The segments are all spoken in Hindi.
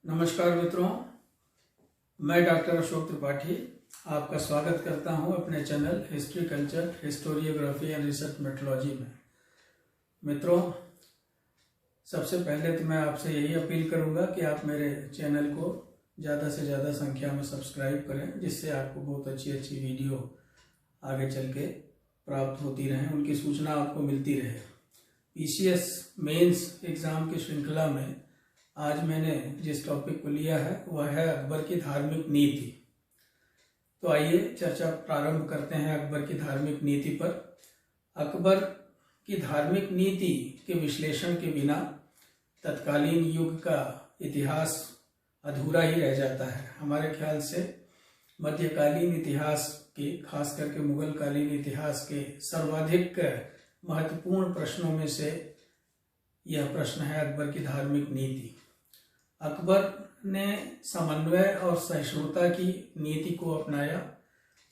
नमस्कार मित्रों, मैं डॉक्टर अशोक त्रिपाठी आपका स्वागत करता हूं अपने channel history culture historiography and research methodology में। मित्रों, सबसे पहले तो मैं आपसे यही अपील करूंगा कि आप मेरे चैनल को ज़्यादा से ज़्यादा संख्या में सब्सक्राइब करें, जिससे आपको बहुत अच्छी अच्छी वीडियो आगे चल के प्राप्त होती रहें, उनकी सूचना आपको मिलती रहे। पीसीएस मेंस एग्ज़ाम की श्रृंखला में आज मैंने जिस टॉपिक को लिया है वह है अकबर की धार्मिक नीति। तो आइए चर्चा प्रारंभ करते हैं अकबर की धार्मिक नीति पर। अकबर की धार्मिक नीति के विश्लेषण के बिना तत्कालीन युग का इतिहास अधूरा ही रह जाता है। हमारे ख्याल से मध्यकालीन इतिहास के, खास करके मुगल कालीन इतिहास के सर्वाधिक महत्वपूर्ण प्रश्नों में से यह प्रश्न है अकबर की धार्मिक नीति। अकबर ने समन्वय और सहिष्णुता की नीति को अपनाया।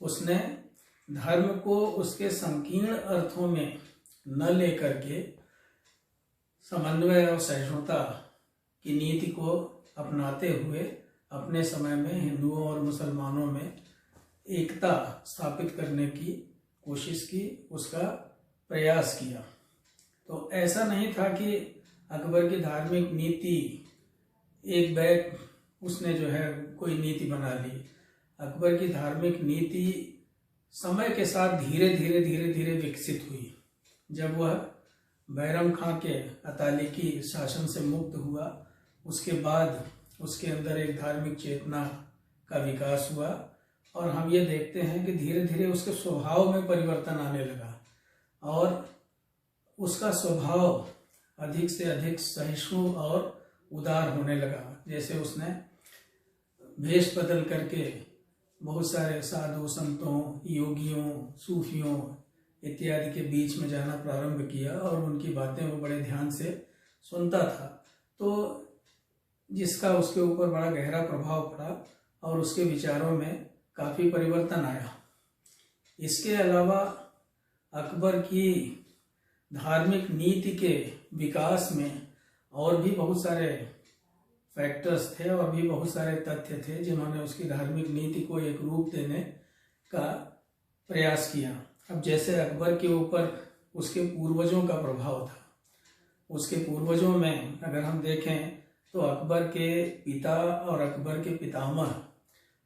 उसने धर्म को उसके संकीर्ण अर्थों में न लेकर के समन्वय और सहिष्णुता की नीति को अपनाते हुए अपने समय में हिंदुओं और मुसलमानों में एकता स्थापित करने की कोशिश की, उसका प्रयास किया। तो ऐसा नहीं था कि अकबर की धार्मिक नीति एक बैग उसने जो है कोई नीति बना ली। अकबर की धार्मिक नीति समय के साथ धीरे धीरे विकसित हुई। जब वह बैरम खां के अतालिकी शासन से मुक्त हुआ, उसके बाद उसके अंदर एक धार्मिक चेतना का विकास हुआ और हम ये देखते हैं कि धीरे धीरे उसके स्वभाव में परिवर्तन आने लगा और उसका स्वभाव अधिक से अधिक सहिष्णु और उदार होने लगा। जैसे उसने भेष बदल करके बहुत सारे साधु संतों, योगियों, सूफियों इत्यादि के बीच में जाना प्रारंभ किया और उनकी बातें वो बड़े ध्यान से सुनता था, तो जिसका उसके ऊपर बड़ा गहरा प्रभाव पड़ा और उसके विचारों में काफ़ी परिवर्तन आया। इसके अलावा अकबर की धार्मिक नीति के विकास में और भी बहुत सारे फैक्टर्स थे और भी बहुत सारे तथ्य थे जिन्होंने उसकी धार्मिक नीति को एक रूप देने का प्रयास किया। अब जैसे अकबर के ऊपर उसके पूर्वजों का प्रभाव था। उसके पूर्वजों में अगर हम देखें तो अकबर के पिता और अकबर के पितामह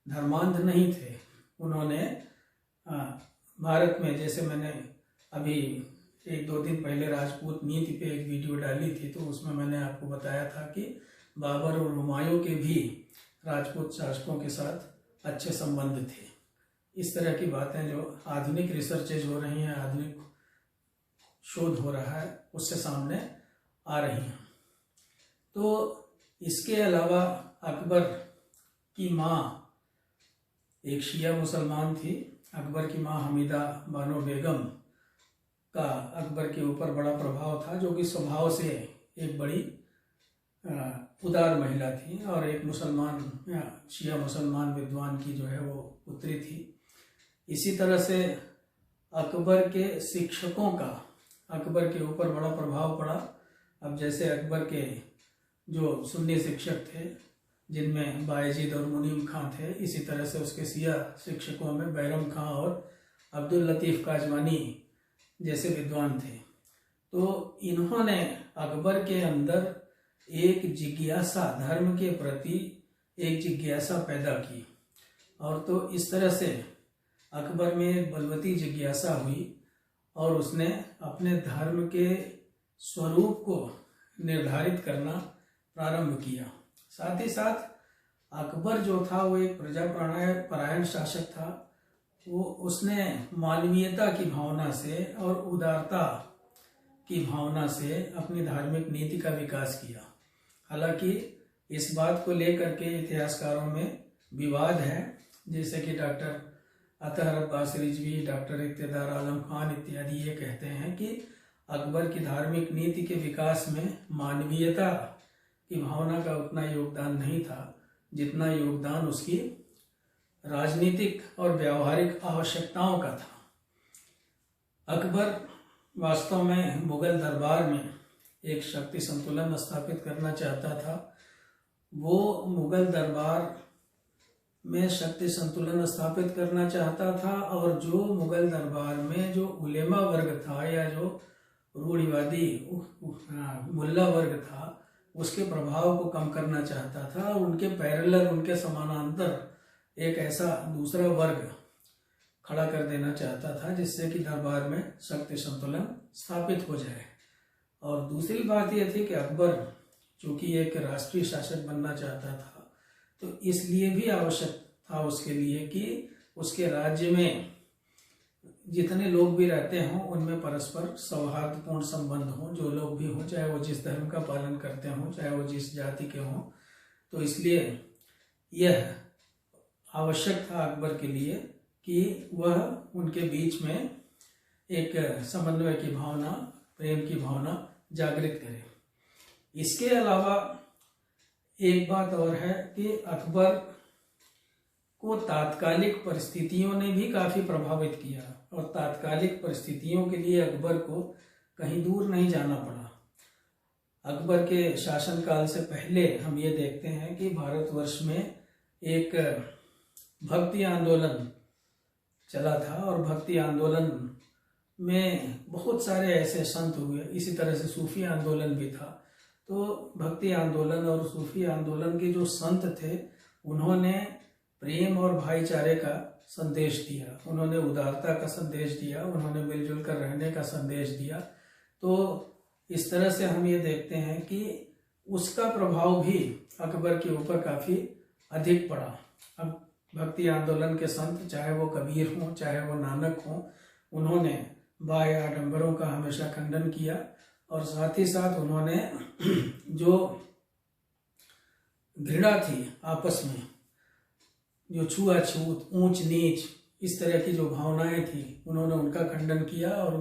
धर्मांध नहीं थे। उन्होंने भारत में, जैसे मैंने अभी एक दो दिन पहले राजपूत नीति पे एक वीडियो डाली थी, तो उसमें मैंने आपको बताया था कि बाबर और हुमायूं के भी राजपूत शासकों के साथ अच्छे संबंध थे। इस तरह की बातें जो आधुनिक रिसर्चेज हो रही हैं, आधुनिक शोध हो रहा है, उससे सामने आ रही हैं। तो इसके अलावा अकबर की माँ एक शिया मुसलमान थी। अकबर की माँ हमीदा बानो बेगम का अकबर के ऊपर बड़ा प्रभाव था, जो कि स्वभाव से एक बड़ी उदार महिला थी और एक मुसलमान या शिया मुसलमान विद्वान की जो है वो पुत्री थी। इसी तरह से अकबर के शिक्षकों का अकबर के ऊपर बड़ा प्रभाव पड़ा। अब जैसे अकबर के जो सुन्नी शिक्षक थे, जिनमें बायजीद और मुनीम खां थे, इसी तरह से उसके शिया शिक्षकों में बैरम खां और अब्दुल लतीफ़ काजवानी जैसे विद्वान थे। तो इन्होंने अकबर के अंदर एक जिज्ञासा, धर्म के प्रति एक जिज्ञासा पैदा की और तो इस तरह से अकबर में एक बलवती जिज्ञासा हुई और उसने अपने धर्म के स्वरूप को निर्धारित करना प्रारंभ किया। साथ ही साथ अकबर जो था वो एक प्रजा परायण शासक था। वो उसने मानवीयता की भावना से और उदारता की भावना से अपनी धार्मिक नीति का विकास किया। हालांकि इस बात को लेकर के इतिहासकारों में विवाद है, जैसे कि डॉक्टर अतहर अब्बास रिजवी, डॉक्टर इक़्तिदार आलम खान इत्यादि ये कहते हैं कि अकबर की धार्मिक नीति के विकास में मानवीयता की भावना का उतना योगदान नहीं था जितना योगदान उसकी राजनीतिक और व्यावहारिक आवश्यकताओं का था। अकबर वास्तव में मुगल दरबार में एक शक्ति संतुलन स्थापित करना चाहता था। वो मुगल दरबार में शक्ति संतुलन स्थापित करना चाहता था, और जो मुगल दरबार में जो उलेमा वर्ग था या जो रूढ़िवादी मुल्ला वर्ग था, उसके प्रभाव को कम करना चाहता था, और उनके पैरेलल, उनके समानांतर एक ऐसा दूसरा वर्ग खड़ा कर देना चाहता था जिससे कि दरबार में शक्ति संतुलन स्थापित हो जाए। और दूसरी बात यह थी कि अकबर चूंकि एक राष्ट्रीय शासक बनना चाहता था, तो इसलिए भी आवश्यक था उसके लिए कि उसके राज्य में जितने लोग भी रहते हों उनमें परस्पर सौहार्दपूर्ण संबंध हों, जो लोग भी हों, चाहे वो जिस धर्म का पालन करते हों, चाहे वो जिस जाति के हों। तो इसलिए यह आवश्यक था अकबर के लिए कि वह उनके बीच में एक समन्वय की भावना, प्रेम की भावना जागृत करे। इसके अलावा एक बात और है कि अकबर को तात्कालिक परिस्थितियों ने भी काफी प्रभावित किया, और तात्कालिक परिस्थितियों के लिए अकबर को कहीं दूर नहीं जाना पड़ा। अकबर के शासनकाल से पहले हम ये देखते हैं कि भारतवर्ष में एक भक्ति आंदोलन चला था, और भक्ति आंदोलन में बहुत सारे ऐसे संत हुए। इसी तरह से सूफी आंदोलन भी था। तो भक्ति आंदोलन और सूफी आंदोलन के जो संत थे, उन्होंने प्रेम और भाईचारे का संदेश दिया, उन्होंने उदारता का संदेश दिया, उन्होंने मिलजुल कर रहने का संदेश दिया। तो इस तरह से हम ये देखते हैं कि उसका प्रभाव भी अकबर के ऊपर काफी अधिक पड़ा। अब भक्ति आंदोलन के संत, चाहे वो कबीर हों, चाहे वो नानक हों, उन्होंने बाह्य आडंबरों का हमेशा खंडन किया, और साथ ही साथ उन्होंने जो घृणा थी आपस में, जो छुआछूत, ऊंच नीच, इस तरह की जो भावनाएं थी, उन्होंने उनका खंडन किया, और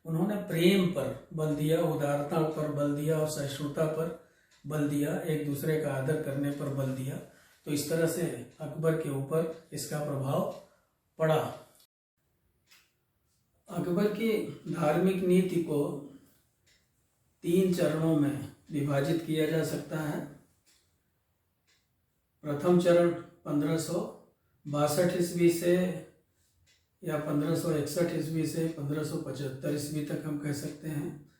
उन्होंने प्रेम पर बल दिया, उदारता पर बल दिया, और सहिष्णुता पर बल दिया, एक दूसरे का आदर करने पर बल दिया। तो इस तरह से अकबर के ऊपर इसका प्रभाव पड़ा। अकबर की धार्मिक नीति को 3 चरणों में विभाजित किया जा सकता है। प्रथम चरण 1562 ईस्वी से या 1561 ईस्वी से 1575 ईस्वी तक हम कह सकते हैं,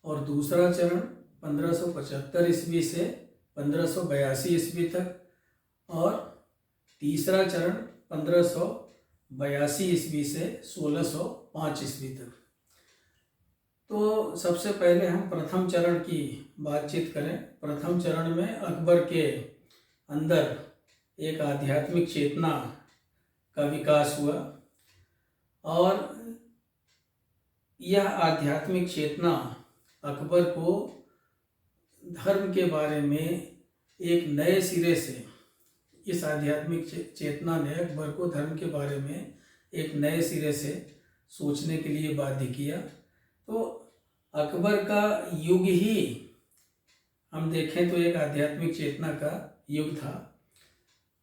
और दूसरा चरण 1575 ईस्वी से 1582 ईस्वी तक, और तीसरा चरण 1582 ईस्वी से 1605 ईस्वी तक। तो सबसे पहले हम प्रथम चरण की बातचीत करें। प्रथम चरण में अकबर के अंदर एक आध्यात्मिक चेतना का विकास हुआ, और यह आध्यात्मिक चेतना अकबर को धर्म के बारे में एक नए सिरे से, इस आध्यात्मिक चेतना ने अकबर को धर्म के बारे में एक नए सिरे से सोचने के लिए बाध्य किया। तो अकबर का युग ही हम देखें तो एक आध्यात्मिक चेतना का युग था।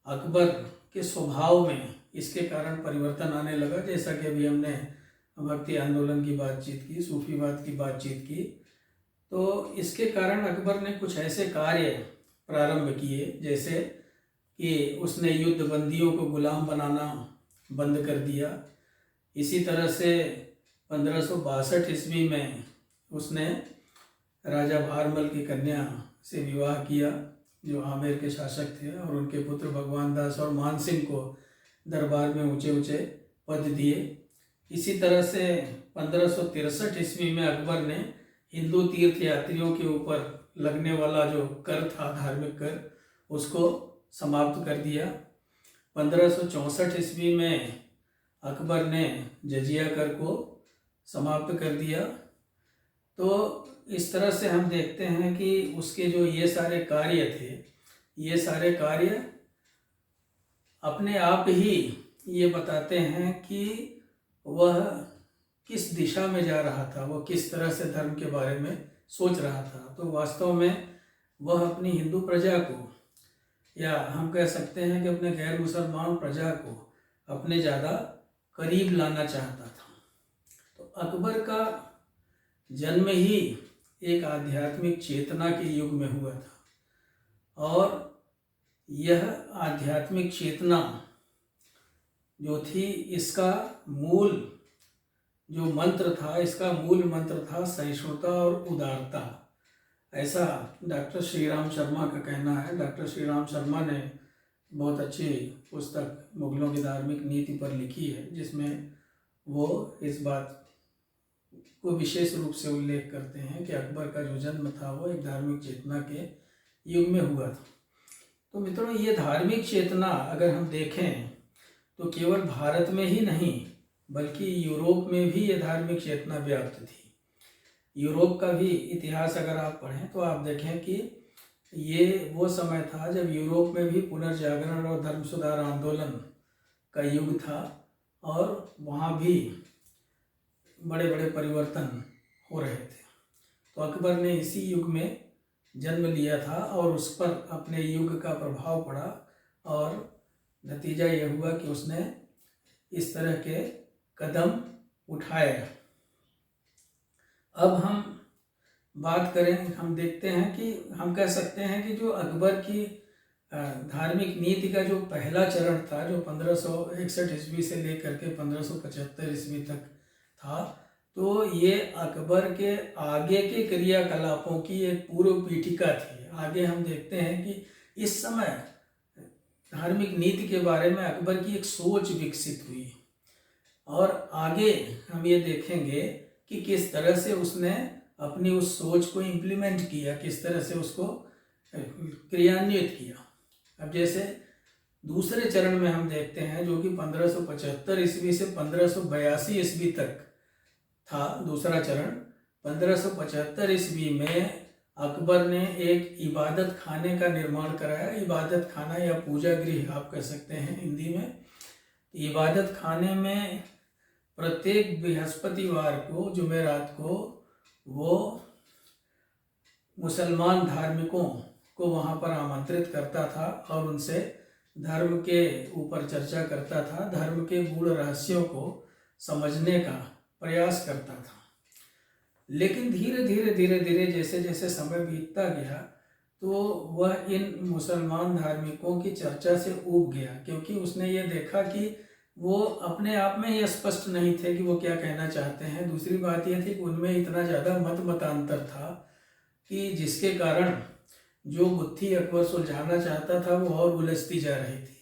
अकबर के स्वभाव में इसके कारण परिवर्तन आने लगा, जैसा कि अभी हमने भक्ति आंदोलन की बातचीत की, सूफीवाद की बातचीत की। तो इसके कारण अकबर ने कुछ ऐसे कार्य प्रारंभ किए, जैसे कि उसने युद्ध बंदियों को गुलाम बनाना बंद कर दिया। इसी तरह से 1562 ईस्वी में उसने राजा भारमल की कन्या से विवाह किया, जो आमेर के शासक थे, और उनके पुत्र भगवान दास और मान सिंह को दरबार में ऊंचे ऊंचे पद दिए। इसी तरह से 1563 ईस्वी में अकबर ने हिंदू तीर्थ यात्रियों के ऊपर लगने वाला जो कर था, धार्मिक कर, उसको समाप्त कर दिया। 1564 ईस्वी में अकबर ने जजिया कर को समाप्त कर दिया। तो इस तरह से हम देखते हैं कि उसके जो ये सारे कार्य थे, ये सारे कार्य अपने आप ही ये बताते हैं कि वह किस दिशा में जा रहा था, वह किस तरह से धर्म के बारे में सोच रहा था। तो वास्तव में वह अपनी हिंदू प्रजा को, या हम कह सकते हैं कि अपने गैर मुसलमान प्रजा को अपने ज़्यादा करीब लाना चाहता था। तो अकबर का जन्म ही एक आध्यात्मिक चेतना के युग में हुआ था, और यह आध्यात्मिक चेतना जो थी, इसका मूल जो मंत्र था, इसका मूल मंत्र था सहिष्णुता और उदारता। ऐसा डॉक्टर श्री राम शर्मा का कहना है। डॉक्टर श्री राम शर्मा ने बहुत अच्छी पुस्तक मुगलों की धार्मिक नीति पर लिखी है, जिसमें वो इस बात को विशेष रूप से उल्लेख करते हैं कि अकबर का जो जन्म था वो एक धार्मिक चेतना के युग में हुआ था। तो मित्रों, ये धार्मिक चेतना अगर हम देखें तो केवल भारत में ही नहीं बल्कि यूरोप में भी ये धार्मिक चेतना व्याप्त थी। यूरोप का भी इतिहास अगर आप पढ़ें तो आप देखें कि ये वो समय था जब यूरोप में भी पुनर्जागरण और धर्म सुधार आंदोलन का युग था और वहाँ भी बड़े बड़े परिवर्तन हो रहे थे। तो अकबर ने इसी युग में जन्म लिया था और उस पर अपने युग का प्रभाव पड़ा और नतीजा यह हुआ कि उसने इस तरह के कदम उठाए। अब हम बात करें, हम देखते हैं कि हम कह सकते हैं कि जो अकबर की धार्मिक नीति का जो पहला चरण था, जो 1561 ईस्वी से लेकर के 1575 ईस्वी तक था, तो ये अकबर के आगे के क्रियाकलापों की एक पूर्व पीठिका थी। आगे हम देखते हैं कि इस समय धार्मिक नीति के बारे में अकबर की एक सोच विकसित हुई और आगे हम ये देखेंगे कि किस तरह से उसने अपनी उस सोच को इम्प्लीमेंट किया, किस तरह से उसको क्रियान्वित किया। अब जैसे दूसरे चरण में हम देखते हैं, जो कि 1575 ईस्वी से 1582 ईस्वी तक था दूसरा चरण। 1575 ईस्वी में अकबर ने एक इबादत खाने का निर्माण कराया। इबादत खाना या पूजा गृह आप कह सकते हैं हिंदी में। इबादत खाने में प्रत्येक बृहस्पतिवार को, जुमेरात को, वो मुसलमान धार्मिकों को वहाँ पर आमंत्रित करता था और उनसे धर्म के ऊपर चर्चा करता था, धर्म के गूढ़ रहस्यों को समझने का प्रयास करता था। लेकिन धीरे धीरे जैसे जैसे समय बीतता गया तो वह इन मुसलमान धार्मिकों की चर्चा से ऊब गया, क्योंकि उसने ये देखा कि वो अपने आप में ये स्पष्ट नहीं थे कि वो क्या कहना चाहते हैं। दूसरी बात यह थी कि उनमें इतना ज़्यादा मतांतर था कि जिसके कारण जो गुत्थी अकबर सुलझाना चाहता था वो और उलझती जा रही थी।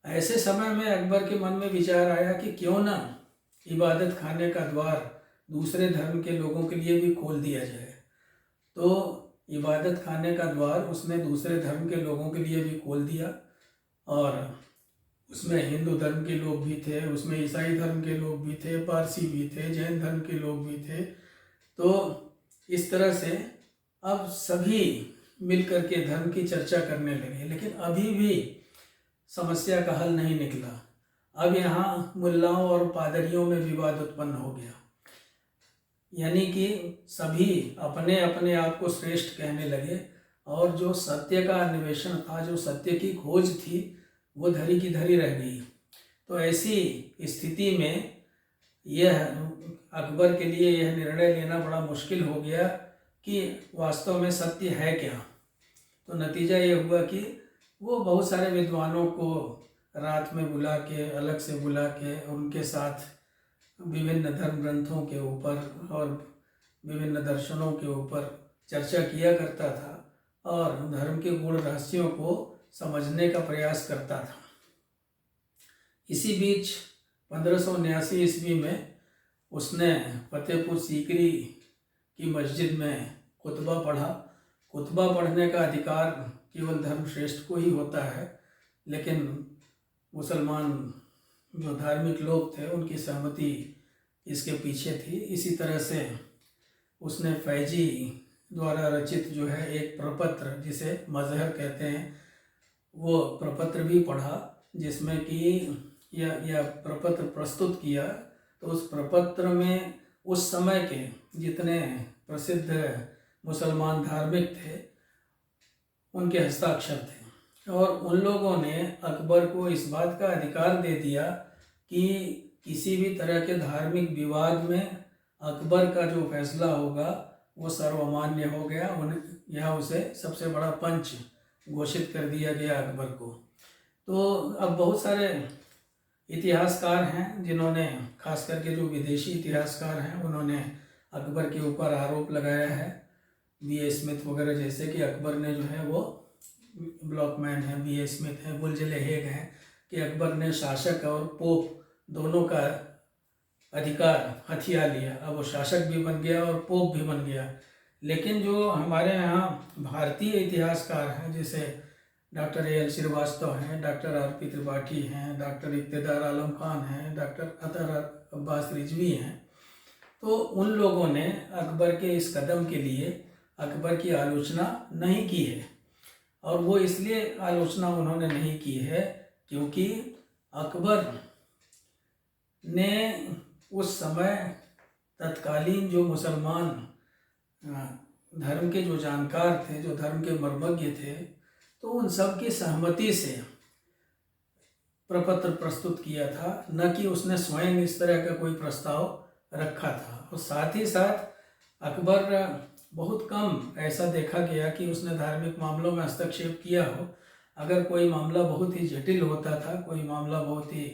ऐसे समय में अकबर के मन में विचार आया कि क्यों ना इबादत खाने का द्वार दूसरे धर्म के लोगों के लिए भी खोल दिया जाए। तो इबादत खाने का द्वार उसने दूसरे धर्म के लोगों के लिए भी खोल दिया और उसमें हिंदू धर्म के लोग भी थे, उसमें ईसाई धर्म के लोग भी थे, पारसी भी थे, जैन धर्म के लोग भी थे। तो इस तरह से अब सभी मिलकर के धर्म की चर्चा करने लगे, लेकिन अभी भी समस्या का हल नहीं निकला। अब यहाँ मुल्लाओं और पादरियों में विवाद उत्पन्न हो गया, यानी कि सभी अपने अपने आप को श्रेष्ठ कहने लगे और जो सत्य का अन्वेषण था, जो सत्य की खोज थी, वो धरी की धरी रह गई। तो ऐसी स्थिति में यह अकबर के लिए यह निर्णय लेना बड़ा मुश्किल हो गया कि वास्तव में सत्य है क्या। तो नतीजा ये हुआ कि वो बहुत सारे विद्वानों को रात में बुला के, अलग से बुला के, उनके साथ विभिन्न धर्म ग्रंथों के ऊपर और विभिन्न दर्शनों के ऊपर चर्चा किया करता था और धर्म के गूढ़ रहस्यों को समझने का प्रयास करता था। इसी बीच 1579 ईस्वी में उसने फतेहपुर सीकरी की मस्जिद में खुतबा पढ़ा। खुतबा पढ़ने का अधिकार केवल धर्मश्रेष्ठ को ही होता है, लेकिन मुसलमान जो धार्मिक लोग थे उनकी सहमति इसके पीछे थी। इसी तरह से उसने फैजी द्वारा रचित जो है एक प्रपत्र, जिसे मजहर कहते हैं, वो प्रपत्र भी पढ़ा, जिसमें कि यह प्रपत्र प्रस्तुत किया। तो उस प्रपत्र में उस समय के जितने प्रसिद्ध मुसलमान धार्मिक थे उनके हस्ताक्षर थे और उन लोगों ने अकबर को इस बात का अधिकार दे दिया कि किसी भी तरह के धार्मिक विवाद में अकबर का जो फैसला होगा वो सर्वमान्य हो गया। यह उसे सबसे बड़ा पंच घोषित कर दिया गया अकबर को। तो अब बहुत सारे इतिहासकार हैं जिन्होंने, खास करके जो विदेशी इतिहासकार हैं, उन्होंने अकबर के ऊपर आरोप लगाया है। B.A. स्मिथ वगैरह जैसे कि अकबर ने जो है वो, ब्लॉकमैन है, B.A. स्मिथ है, वुलजले हेग हैं, कि अकबर ने शासक और पोप दोनों का अधिकार हथिया लिया। अब वो शासक भी बन गया और पोप भी बन गया। लेकिन जो हमारे यहाँ भारतीय इतिहासकार हैं, जैसे डॉक्टर A.L. श्रीवास्तव हैं, डॉक्टर R.P. त्रिपाठी हैं, डॉक्टर इक़्तिदार आलम खान हैं, डॉक्टर अतर अब्बास रिजवी हैं, तो उन लोगों ने अकबर के इस कदम के लिए अकबर की आलोचना नहीं की है। और वो इसलिए आलोचना उन्होंने नहीं की है क्योंकि अकबर ने उस समय तत्कालीन जो मुसलमान धर्म के जो जानकार थे, जो धर्म के मर्मज्ञ थे, तो उन सब की सहमति से प्रपत्र प्रस्तुत किया था, न कि उसने स्वयं इस तरह का कोई प्रस्ताव रखा था। और साथ ही साथ अकबर बहुत कम ऐसा देखा गया कि उसने धार्मिक मामलों में हस्तक्षेप किया हो। अगर कोई मामला बहुत ही जटिल होता था, कोई मामला बहुत ही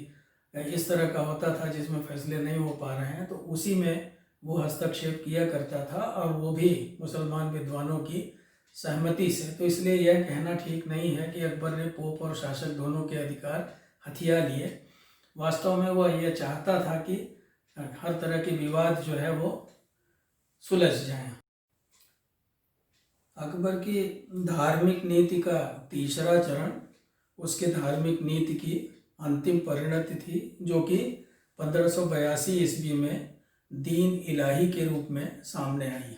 इस तरह का होता था जिसमें फैसले नहीं हो पा रहे हैं, तो उसी में वो हस्तक्षेप किया करता था, और वो भी मुसलमान विद्वानों की सहमति से। तो इसलिए यह कहना ठीक नहीं है कि अकबर ने पोप और शासक दोनों के अधिकार हथिया लिए। वास्तव में वह यह चाहता था कि हर तरह के विवाद जो है वो सुलझ जाएं। अकबर की धार्मिक नीति का तीसरा चरण उसके धार्मिक नीति की अंतिम परिणति थी, जो कि 1582 ईस्वी में दीन इलाही के रूप में सामने आई।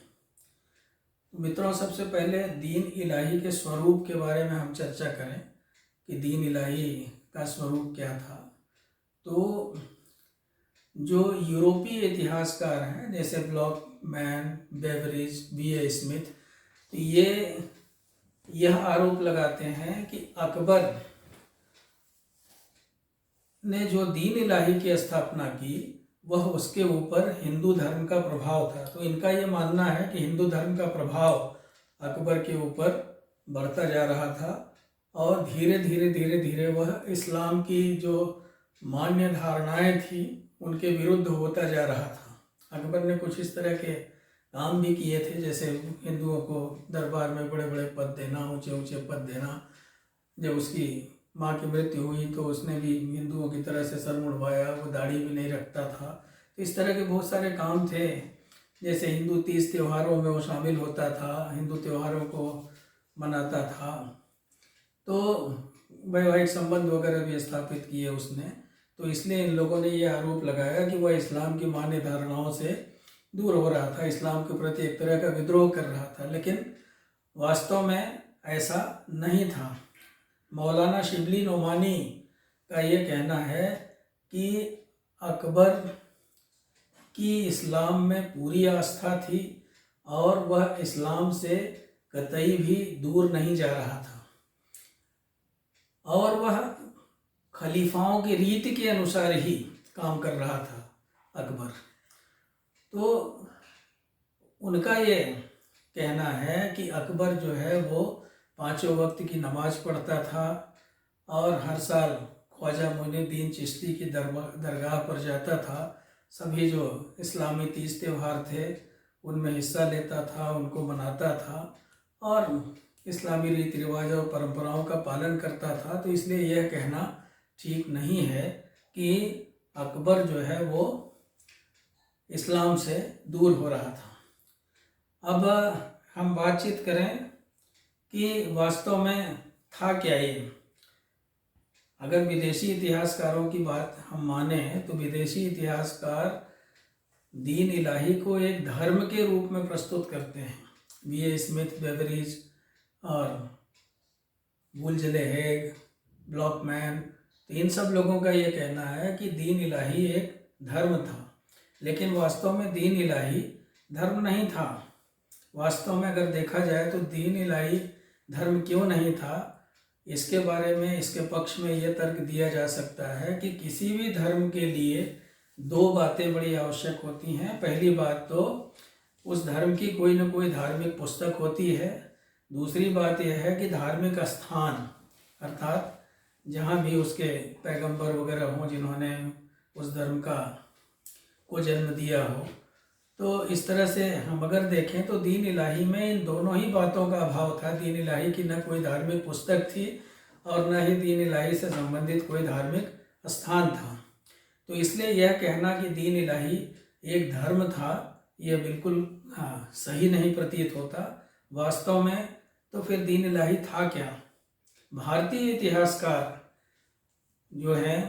मित्रों, सबसे पहले दीन इलाही के स्वरूप के बारे में हम चर्चा करें कि दीन इलाही का स्वरूप क्या था। तो जो यूरोपीय इतिहासकार हैं, जैसे ब्लॉकमैन, बेवरेज, B.A. स्मिथ, तो यह आरोप लगाते हैं कि अकबर ने जो दीन इलाही की स्थापना की वह उसके ऊपर हिंदू धर्म का प्रभाव था। तो इनका ये मानना है कि हिंदू धर्म का प्रभाव अकबर के ऊपर बढ़ता जा रहा था, और धीरे धीरे वह इस्लाम की जो मान्य धारणाएं थी उनके विरुद्ध होता जा रहा था। अकबर ने कुछ इस तरह के काम भी किए थे, जैसे हिंदुओं को दरबार में बड़े बड़े पद देना, ऊंचे ऊंचे पद देना। जब उसकी माँ की मृत्यु हुई तो उसने भी हिंदुओं की तरह से सर मुड़वाया, वो दाढ़ी भी नहीं रखता था। तो इस तरह के बहुत सारे काम थे। जैसे हिंदू तीज त्योहारों में वो शामिल होता था, हिंदू त्योहारों को मनाता था, तो वैवाहिक संबंध वगैरह भी स्थापित किए उसने। तो इसलिए इन लोगों ने ये आरोप लगाया कि वह इस्लाम की मान्य धारणाओं से दूर हो रहा था, इस्लाम के प्रति एक तरह का विद्रोह कर रहा था। लेकिन वास्तव में ऐसा नहीं था। मौलाना शिबली नोमानी का ये कहना है कि अकबर की इस्लाम में पूरी आस्था थी और वह इस्लाम से कतई भी दूर नहीं जा रहा था, और वह खलीफाओं की रीति के अनुसार ही काम कर रहा था अकबर। तो उनका ये कहना है कि अकबर जो है वो 5 वक्त की नमाज पढ़ता था, और हर साल ख्वाजा मोइनुद्दीन चिश्ती की दरगाह पर जाता था। सभी जो इस्लामी तीज त्यौहार थे उनमें हिस्सा लेता था, उनको मनाता था, और इस्लामी रीति रिवाज और परंपराओं का पालन करता था। तो इसलिए यह कहना ठीक नहीं है कि अकबर जो है वो इस्लाम से दूर हो रहा था। अब हम बातचीत करें कि वास्तव में था क्या ये। अगर विदेशी इतिहासकारों की बात हम माने तो विदेशी इतिहासकार दीन इलाही को एक धर्म के रूप में प्रस्तुत करते हैं। B.A. स्मिथ, बेवरेज और वुलजले हेग, ब्लॉकमैन, तो इन सब लोगों का ये कहना है कि दीन इलाही एक धर्म था। लेकिन वास्तव में दीन इलाही धर्म नहीं था। वास्तव में अगर देखा जाए तो दीन इलाही धर्म क्यों नहीं था, इसके बारे में, इसके पक्ष में यह तर्क दिया जा सकता है कि किसी भी धर्म के लिए 2 बातें बड़ी आवश्यक होती हैं। पहली बात तो उस धर्म की कोई न कोई धार्मिक पुस्तक होती है, दूसरी बात यह है कि धार्मिक स्थान अर्थात जहाँ भी उसके पैगंबर वगैरह हों जिन्होंने उस धर्म को जन्म दिया हो, तो इस तरह से हम अगर देखें तो दीन इलाही में इन दोनों ही बातों का अभाव था। दीन इलाही की न कोई धार्मिक पुस्तक थी और न ही दीन इलाही से संबंधित कोई धार्मिक स्थान था। तो इसलिए यह कहना कि दीन इलाही एक धर्म था, यह बिल्कुल सही नहीं प्रतीत होता। वास्तव में तो फिर दीन इलाही था क्या? भारतीय इतिहासकार जो हैं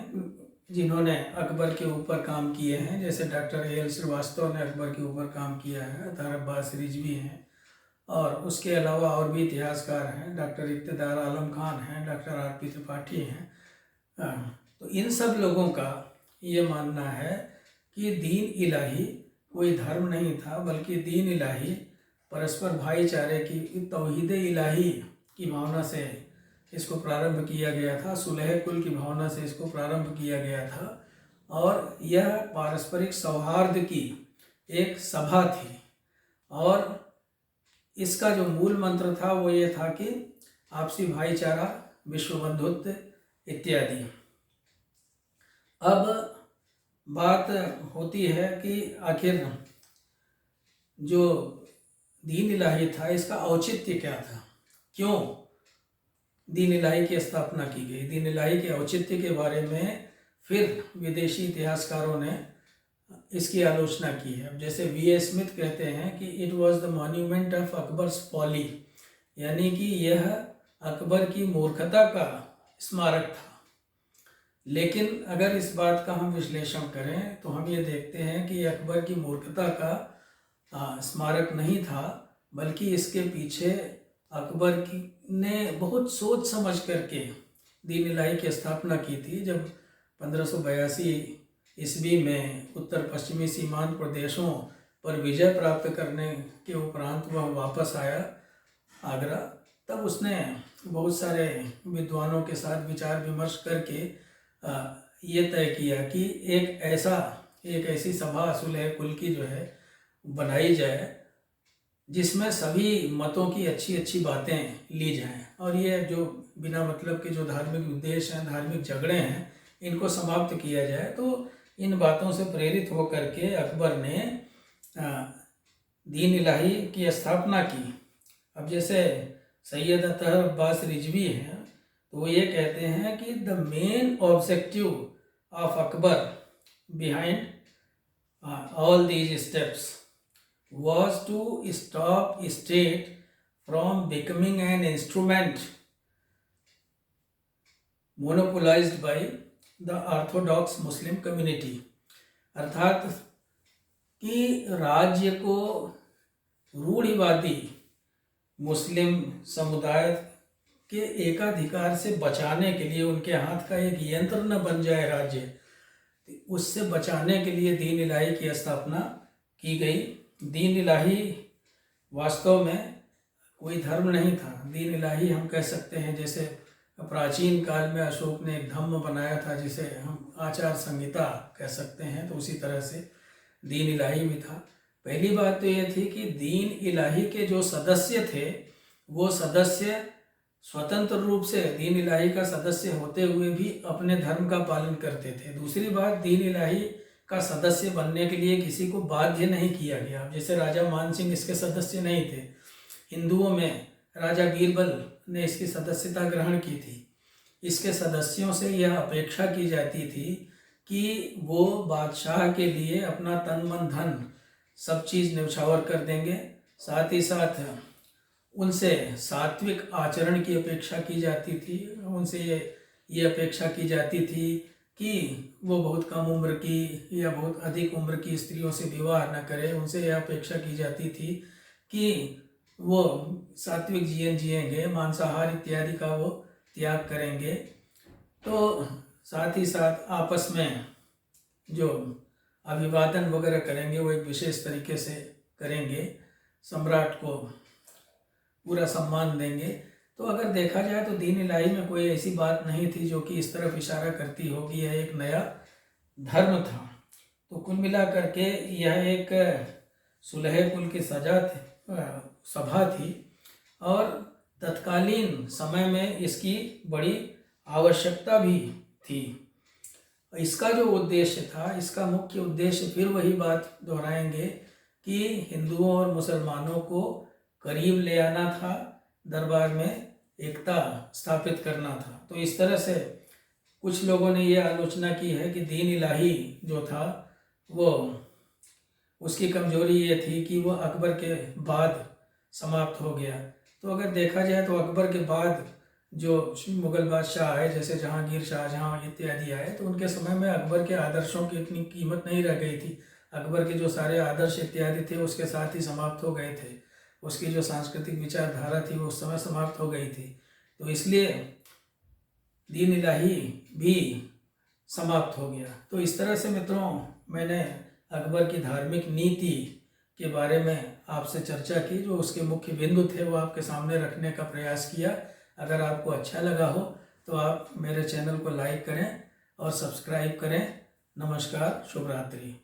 जिन्होंने अकबर के ऊपर काम किए हैं, जैसे डॉक्टर A.L. श्रीवास्तव ने अकबर के ऊपर काम किया है, अतार अब्बास रिजवी हैं, और उसके अलावा और भी इतिहासकार हैं, डॉक्टर इक़्तिदार आलम खान हैं, डॉक्टर R.P. त्रिपाठी हैं। तो इन सब लोगों का ये मानना है कि दीन इलाही कोई धर्म नहीं था, बल्कि दीन इलाही परस्पर भाईचारे की तौहीद इलाही की भावना से इसको प्रारंभ किया गया था, सुलह कुल की भावना से इसको प्रारंभ किया गया था, और यह पारस्परिक सौहार्द की एक सभा थी। और इसका जो मूल मंत्र था वो ये था कि आपसी भाईचारा, विश्व बंधुत्व इत्यादि। अब बात होती है कि आखिर जो दीन इलाही था इसका औचित्य क्या था, क्यों दीन इलाही की स्थापना की गई। दीन इलाही के औचित्य के बारे में फिर विदेशी इतिहासकारों ने इसकी आलोचना की है। अब जैसे V.A. स्मिथ कहते हैं कि it was the monument of Akbar's folly, यानी कि यह अकबर की मूर्खता का स्मारक था। लेकिन अगर इस बात का हम विश्लेषण करें तो हम ये देखते हैं कि अकबर की मूर्खता का स्मारक नहीं था, बल्कि इसके पीछे अकबर की ने बहुत सोच समझ करके दीन इलाही की स्थापना की थी। जब 1582 ईस्वी में उत्तर पश्चिमी सीमांत प्रदेशों पर विजय प्राप्त करने के उपरांत वह वापस आया आगरा, तब उसने बहुत सारे विद्वानों के साथ विचार विमर्श करके ये तय किया कि एक ऐसी सभा सुलह कुल की जो है बनाई जाए जिसमें सभी मतों की अच्छी अच्छी बातें ली जाएं, और ये जो बिना मतलब के जो धार्मिक उद्देश्य हैं, धार्मिक झगड़े हैं, इनको समाप्त किया जाए। तो इन बातों से प्रेरित होकर के अकबर ने दीन इलाही की स्थापना की। अब जैसे सैयद अतार अब्बास रिजवी हैं, तो वो ये कहते हैं कि the main objective of Akbar behind all these steps was to stop state from becoming an instrument monopolized by the orthodox Muslim community। अर्थात कि राज्य को रूढ़िवादी मुस्लिम समुदाय के एकाधिकार से बचाने के लिए, उनके हाथ का एक यंत्र न बन जाए राज्य, उससे बचाने के लिए दीन इलाही की स्थापना की गई। दीन इलाही वास्तव में कोई धर्म नहीं था। दीन इलाही हम कह सकते हैं जैसे प्राचीन काल में अशोक ने एक धम्म बनाया था जिसे हम आचार संहिता कह सकते हैं, तो उसी तरह से दीन इलाही भी था। पहली बात तो ये थी कि दीन इलाही के जो सदस्य थे वो सदस्य स्वतंत्र रूप से दीन इलाही का सदस्य होते हुए भी अपने धर्म का पालन करते थे। दूसरी बात, दीन इलाही का सदस्य बनने के लिए किसी को बाध्य नहीं किया गया। जैसे राजा मान सिंह इसके सदस्य नहीं थे, हिंदुओं में राजा बीरबल ने इसकी सदस्यता ग्रहण की थी। इसके सदस्यों से यह अपेक्षा की जाती थी कि वो बादशाह के लिए अपना तन मन धन सब चीज़ न्यौछावर कर देंगे। साथ ही साथ उनसे सात्विक आचरण की अपेक्षा की जाती थी। उनसे ये अपेक्षा की जाती थी कि वो बहुत कम उम्र की या बहुत अधिक उम्र की स्त्रियों से विवाह न करे। उनसे यह अपेक्षा की जाती थी कि वो सात्विक जीवन जिएंगे, मांसाहार इत्यादि का वो त्याग करेंगे। तो साथ ही साथ आपस में जो अभिवादन वगैरह करेंगे वो एक विशेष तरीके से करेंगे, सम्राट को पूरा सम्मान देंगे। तो अगर देखा जाए तो दीन इलाही में कोई ऐसी बात नहीं थी जो कि इस तरफ इशारा करती हो कि यह एक नया धर्म था। तो कुल मिला करके यह एक सुलह कुल की सभा थी और तत्कालीन समय में इसकी बड़ी आवश्यकता भी थी। इसका जो उद्देश्य था, इसका मुख्य उद्देश्य फिर वही बात दोहराएंगे कि हिंदुओं और मुसलमानों को करीब ले आना था, दरबार में एकता स्थापित करना था। तो इस तरह से कुछ लोगों ने ये आलोचना की है कि दीन इलाही जो था वो उसकी कमजोरी ये थी कि वो अकबर के बाद समाप्त हो गया। तो अगर देखा जाए तो अकबर के बाद जो मुगल बादशाह आए, जैसे जहांगीर, शाहजहां इत्यादि आए, तो उनके समय में अकबर के आदर्शों की इतनी कीमत नहीं रह गई थी। अकबर के जो सारे आदर्श इत्यादि थे उसके साथ ही समाप्त हो गए थे। उसकी जो सांस्कृतिक विचारधारा थी वो उस समय समाप्त हो गई थी। तो इसलिए दीन इलाही भी समाप्त हो गया। तो इस तरह से मित्रों, मैंने अकबर की धार्मिक नीति के बारे में आपसे चर्चा की, जो उसके मुख्य बिंदु थे वो आपके सामने रखने का प्रयास किया। अगर आपको अच्छा लगा हो तो आप मेरे चैनल को लाइक करें और सब्सक्राइब करें। नमस्कार, शुभ रात्रि।